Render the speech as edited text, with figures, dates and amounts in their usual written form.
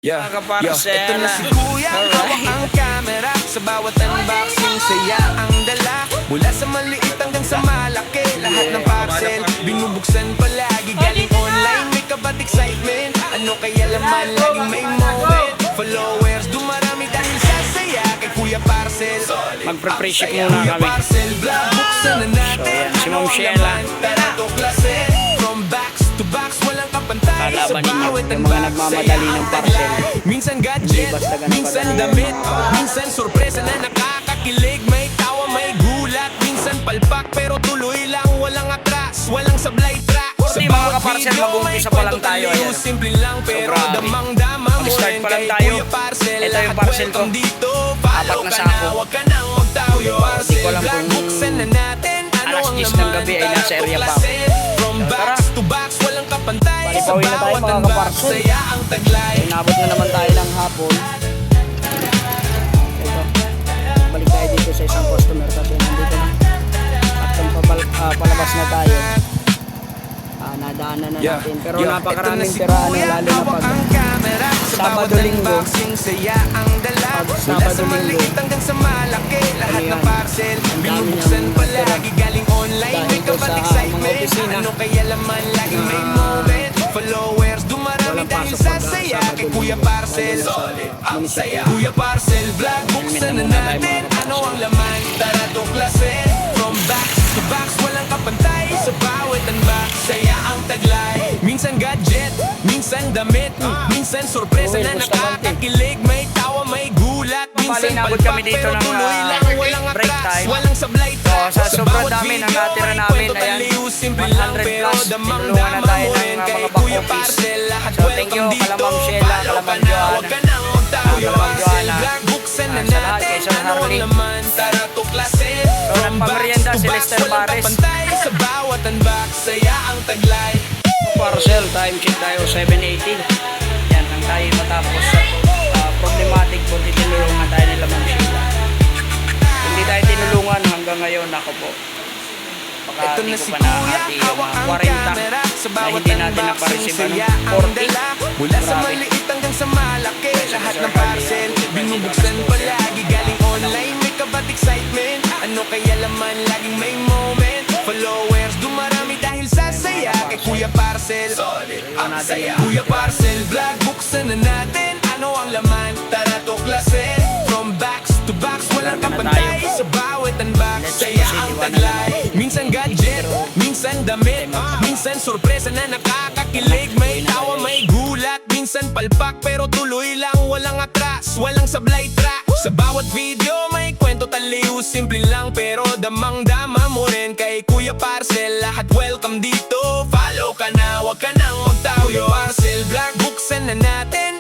Yeah, ito na si Kuya, hawak ang camera. Sa bawat unboxing, saya ang dala. Mula sa maliit hanggang sa malaki, lahat ng parcel, binubuksan palagi. Galing online, may kabat excitement. Ano kaya laman, laging may moment. Followers, dumarami dahil sa saya kay Kuya Parcel. Magpre-pre-ship muna Kuya kami. Parcel, vlog, buksan na natin. So, yan, si Ma'am Ano ang Sheila. laman, tara to klase. From box to box, walang kapantay. Sa Kalaban ninyo, bawat yung mga nagmamadali ng parcel. minsan gadget, basta ganun minsan kadali. damit, minsan sorpresa na nakakakilig. May tawa, may gulat, minsan palpak pero tuloy lang, walang atras, walang sablay track. Sa Hindi, mga bawat kaparcel, video, mag-uumpisa may pa lang kwento tayo, taliw, ayan. simple lang pero grabe. damang-dama mo Mag-start rin pa lang kay tayo. Kuya Parcel. Ito yung Lahat parcel ko. welcome dito, follow Apat na ka sako. na, wag ka nang magtayo. Hindi ko alam Vlog, kung buksan na natin, ano alas ang 10 ng laman, gabi ay tara nasa area pa ako. tuklasin. From box Tara. to box, walang kapantay. Sa Palipawin na tayo, bawat mga unbox, kaparcel. saya ang taglay. Inabot na naman tayo ng hapon. Ito. Balik tayo dito sa isang customer kasi nandito na. At kung palabas na tayo, nadaanan na natin. Pero napakaraming tirahan lalo na pag Sabado Linggo. Saya ang dala. Mula Sabado sa Linggo. maliit hanggang sa malaki, lahat Ano ng yan? parcel Ang dami binubuksan niyang palagi. Galing online, Dahil may ito kapat sa excitement. mga opisina. Ano kaya laman, laging may moment. Followers, dumarami Walang dahil pasok sa pag saya Sabado kay Linggo. Kuya Parcel. Ang saya. Kuya Parcel, vlog, buksan na natin. Ano ang laman, tara tuklasin. From box to box, walang kapantay. Sa bawat unbox, saya ang taglay. Minsan gadget, minsan damit, minsan sorpresa Uy, na Bustamante. nakakakilig. May tawa, may gulat, minsan inabot palpak kami dito pero ng, tuloy lang. Walang break atras, time. walang sablay track. sa sobrang bawat dami ng video, natira may namin, kwento ayan, taliw, simple lang 100 pero plus. damang-dama Tinulungan na tayo mo ng rin mga kay back Kuya office. Parcel. Lahat So, thank you, welcome dito. Kalamang Sheila, Follow ka Kalamang na, Joanna. wag ka nang magtayo. Kalamang Joanna. Vlog, buksan na Sa lahat, natin. kay Sir Ano ang Harley. laman, tara tuklasin. So, nagpamerienda si Lester Pares. Sa bawat unbox, saya ang taglay. Parcel, time check tayo 7:18. Yan, ang tayo matapos sa problematic po, tinulungan tayo nila Ma'am Sheila. Hindi tayo tinulungan hanggang ngayon, ako po. Baka Ito hindi na ko si pa Kuya, nahati yung hawak ang 40 camera. Sa na bawat hindi natin unboxing, napareceive saya ano, ang 40. dala. Mula sa Grabe. maliit hanggang sa malaki, lahat ng parcel binubuksan palagi. Galing online, may kabat excitement. Ano kaya laman, laging may moment. Followers, dumarami dahil sa saya kay Kuya Parcel. Ang saya. Kuya Parcel, vlog, buksan na natin. Ano ang laman, tara tuklasin. From box to box, walang kapantay. Sa bawat unbox, saya ang taglay. Minsan gadget, minsan damit, minsan sorpresa na nakakakilig. May tawa, may gulat, minsan palpak pero tuloy lang. Walang atras, walang sablay track. Sa bawat video may kwento taliw, simple lang pero damang-dama mo rin kay Kuya Parcel. Lahat welcome dito, follow ka na, wag ka nang magtayo. Parcel vlog, buksan na natin.